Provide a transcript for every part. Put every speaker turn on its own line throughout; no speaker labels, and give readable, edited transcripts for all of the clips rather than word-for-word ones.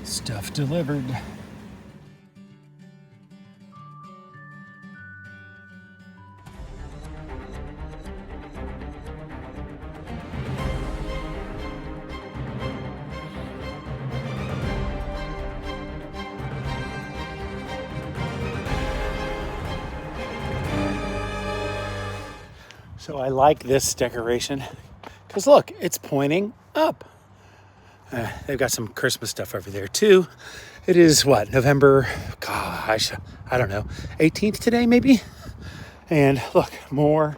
Stuff delivered. So I like this decoration because look, it's pointing up. They've got some Christmas stuff over there too. It is what, November, gosh, I don't know, 18th today maybe? And look, more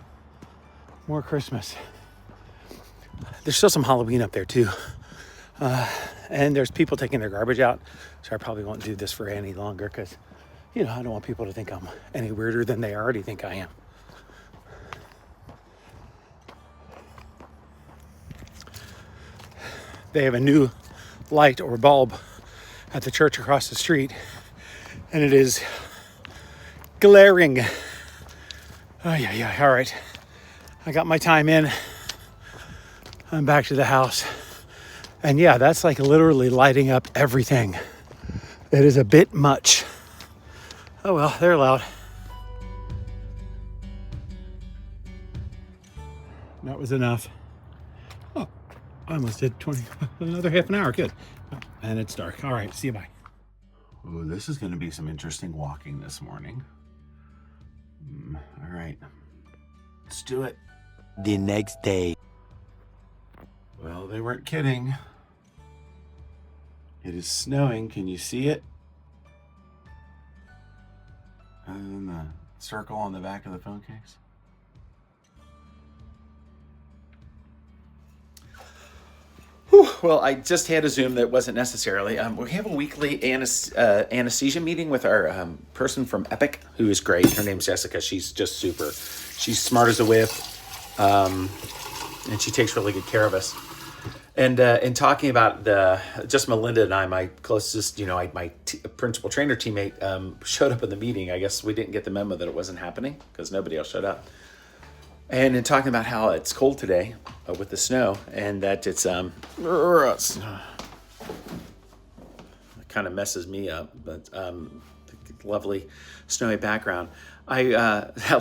Christmas. There's still some Halloween up there too. And there's people taking their garbage out. So I probably won't do this for any longer because, I don't want people to think I'm any weirder than they already think I am. They have a new light or bulb at the church across the street, and it is glaring. Oh, yeah. All right. I got my time in. I'm back to the house. And yeah, that's like literally lighting up everything. It is a bit much. Oh, well, they're loud. That was enough. I almost did another half an hour. Good. And it's dark. All right. See you. Bye. Oh, this is going to be some interesting walking this morning. All right. Let's do it.
The next day.
Well, they weren't kidding. It is snowing. Can you see it? Other than the circle on the back of the phone case. Well, I just had a Zoom that wasn't necessarily. We have a weekly anesthesia meeting with our person from Epic, who is great. Her name's Jessica. She's just super. She's smart as a whip, and she takes really good care of us. And in talking about just Melinda and I, my closest, my principal trainer teammate showed up in the meeting. I guess we didn't get the memo that it wasn't happening because nobody else showed up. And in talking about how it's cold today with the snow and that it kind of messes me up, but the lovely snowy background. I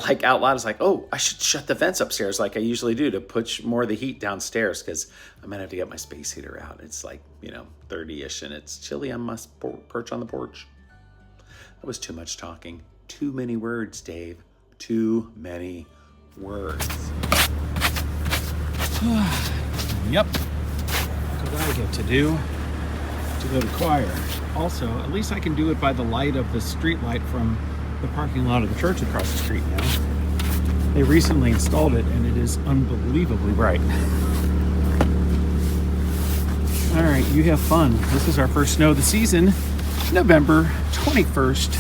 like out loud, I was like, oh, I should shut the vents upstairs like I usually do to push more of the heat downstairs because I might have to get my space heater out. It's like, 30-ish and it's chilly on my perch on the porch. That was too much talking. Too many words, Dave. Too many words. Yep. What I get to do to go to choir. Also, at least I can do it by the light of the street light from the parking lot of the church across the street now. They recently installed it and it is unbelievably bright. All right, you have fun. This is our first snow of the season, November 21st,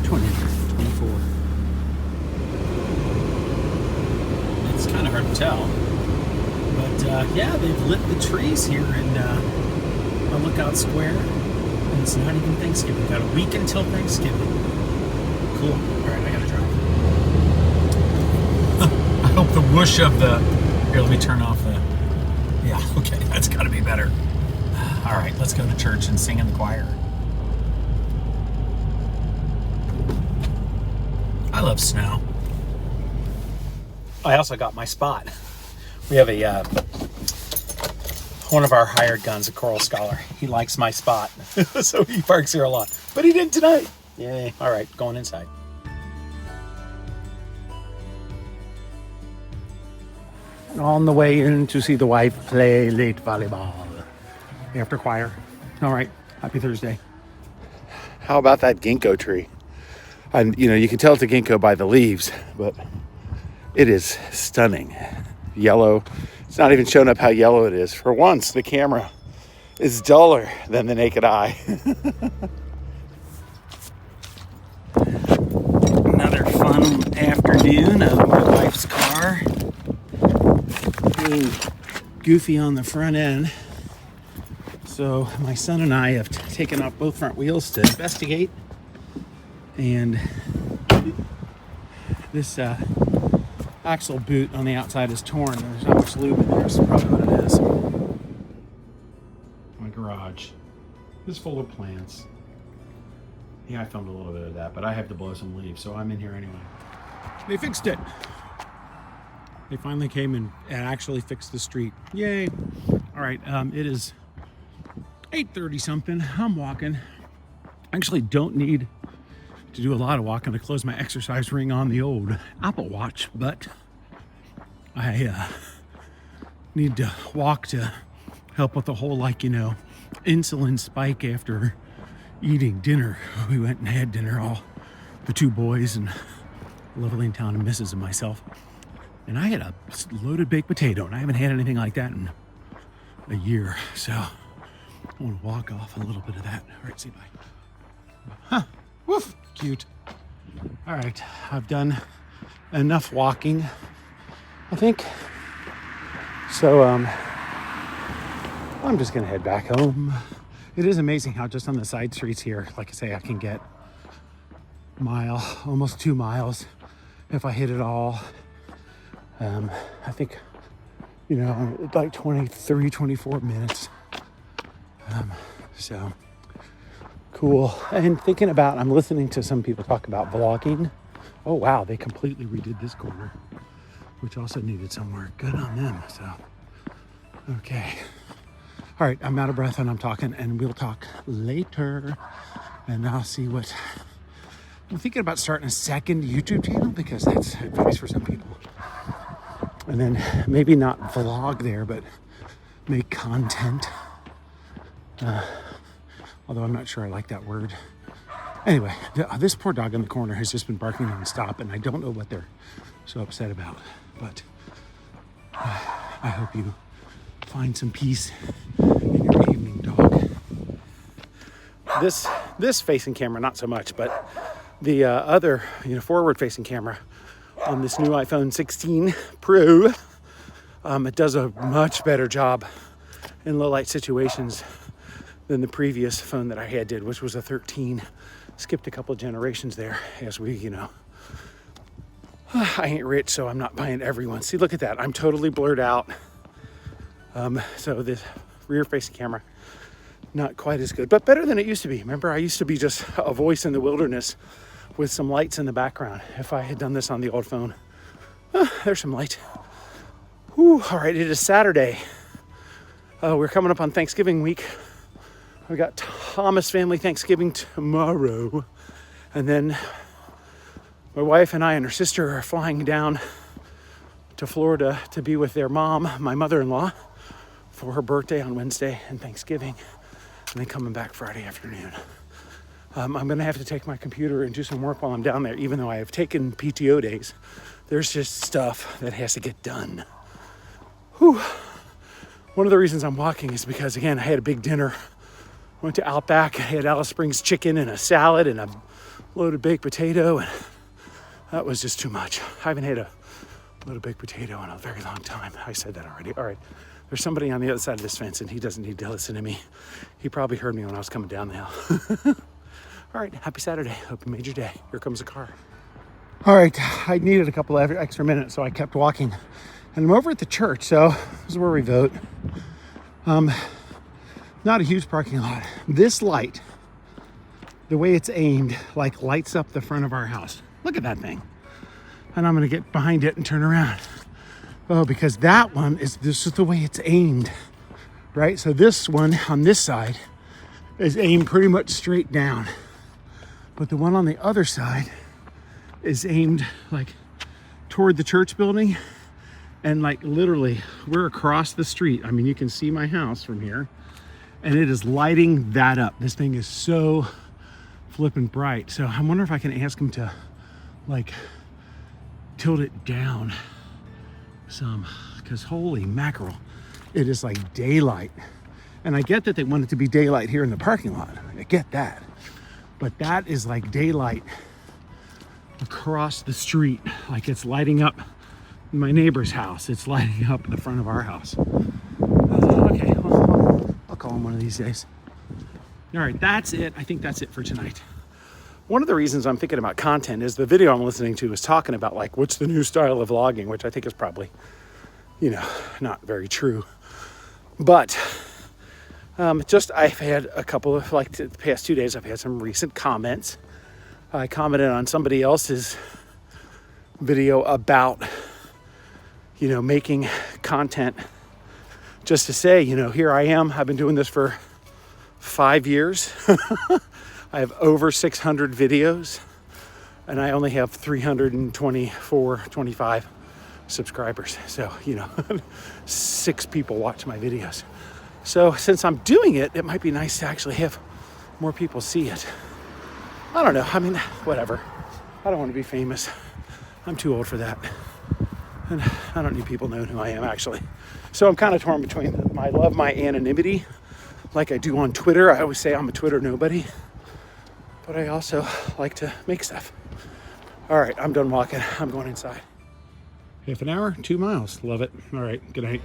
2024. It's kind of hard to tell, but yeah, they've lit the trees here in our Lookout Square, and it's not even Thanksgiving. Got a week until Thanksgiving. Cool. All right, I gotta drive. I hope the whoosh of the... Here, let me turn off the... Yeah, okay, that's gotta be better. All right, let's go to church and sing in the choir. I love snow. I also got my spot. We have a... one of our hired guns, a choral scholar. He likes my spot, so he parks here a lot. But he didn't tonight. Yay. All right, going inside. On the way in to see the wife play late volleyball after choir. All right, happy Thursday. How about that ginkgo tree? And you can tell it's a ginkgo by the leaves, but it is stunning. Yellow. It's not even showing up how yellow it is. For once, the camera is duller than the naked eye. Another fun afternoon of my wife's car. Being goofy on the front end. So my son and I have taken off both front wheels to investigate. And this axle boot on the outside is torn. There's not much lube in there, so probably what it is. My garage.
It's full of plants. Yeah, I filmed a little bit of that, but I have to blow some leaves, so I'm in here anyway. They fixed it. They finally came and actually fixed the street. Yay. All right, it is 8:30 something. I'm walking. I actually don't need to do a lot of walking to close my exercise ring on the old Apple Watch, but I need to walk to help with the whole, like, you know, insulin spike after eating dinner. We went and had dinner, all the two boys and lovely in town and Mrs. and myself. And I had a loaded baked potato, and I haven't had anything like that in a year. So I want to walk off a little bit of that. All right, say bye. Huh, woof, cute. All right, I've done enough walking, I think. So I'm just gonna head back home. It is amazing how just on the side streets here, like I say, I can get almost 2 miles if I hit it all. I think, you know, like 23, 24 minutes. So cool. And thinking about, I'm listening to some people talk about vlogging. Oh wow, they completely redid this corner, which also needed some work. Good on them. So, okay. All right, I'm out of breath and I'm talking, and we'll talk later. And I'll see what, I'm thinking about starting a second YouTube channel because that's advice for some people. And then maybe not vlog there, but make content. Although I'm not sure I like that word. Anyway, this poor dog in the corner has just been barking nonstop, and I don't know what they're so upset about. But I hope you find some peace in your evening, dog. This facing camera, not so much, but the other, you know, forward-facing camera on this new iPhone 16 Pro, it does a much better job in low light situations than the previous phone that I had did, which was a 13. Skipped a couple of generations there, as we, you know, I ain't rich, so I'm not buying everyone. See, look at that. I'm totally blurred out. So the rear facing camera, not quite as good, but better than it used to be. Remember, I used to be just a voice in the wilderness with some lights in the background. If I had done this on the old phone, there's some light. Whew, all right, it is Saturday. We're coming up on Thanksgiving week. We got Thomas family Thanksgiving tomorrow. And then my wife and I and her sister are flying down to Florida to be with their mom, my mother-in-law, for her birthday on Wednesday and Thanksgiving. And then coming back Friday afternoon. I'm going to have to take my computer and do some work while I'm down there, even though I have taken PTO days. There's just stuff that has to get done. Whew. One of the reasons I'm walking is because, again, I had a big dinner. Went to Outback. I had Alice Springs chicken and a salad and a loaded baked potato. And that was just too much. I haven't had a loaded baked potato in a very long time. I said that already. All right. There's somebody on the other side of this fence, and he doesn't need to listen to me. He probably heard me when I was coming down the hill. All right, happy Saturday. Hope you made your day. Here comes the car. All right, I needed a couple of extra minutes, so I kept walking. And I'm over at the church, so this is where we vote. Not a huge parking lot. This light, the way it's aimed, like lights up the front of our house. Look at that thing. And I'm gonna get behind it and turn around. Oh, because that one this is the way it's aimed, right? So this one on this side is aimed pretty much straight down. But the one on the other side is aimed like toward the church building, and like literally we're across the street. I mean, you can see my house from here, and it is lighting that up. This thing is so flippin' bright. So I wonder if I can ask him to like tilt it down some, because holy mackerel, it is like daylight. And I get that they want it to be daylight here in the parking lot. I get that. But that is like daylight across the street. Like it's lighting up my neighbor's house. It's lighting up the front of our house. Okay, well, I'll call him one of these days. All right, that's it. I think that's it for tonight. One of the reasons I'm thinking about content is the video I'm listening to is talking about like, what's the new style of vlogging, which I think is probably, you know, not very true. But I've had a couple of, like the past 2 days, I've had some recent comments. I commented on somebody else's video about, making content just to say, here I am. I've been doing this for 5 years. I have over 600 videos and I only have 25 subscribers. So, 6 people watch my videos. So since I'm doing it, it might be nice to actually have more people see it. I don't know. I mean, whatever. I don't want to be famous. I'm too old for that. And I don't need people knowing who I am, actually. So I'm kind of torn between I love my anonymity, like I do on Twitter. I always say I'm a Twitter nobody. But I also like to make stuff. All right, I'm done walking. I'm going inside. Half an hour, 2 miles. Love it. All right, good night.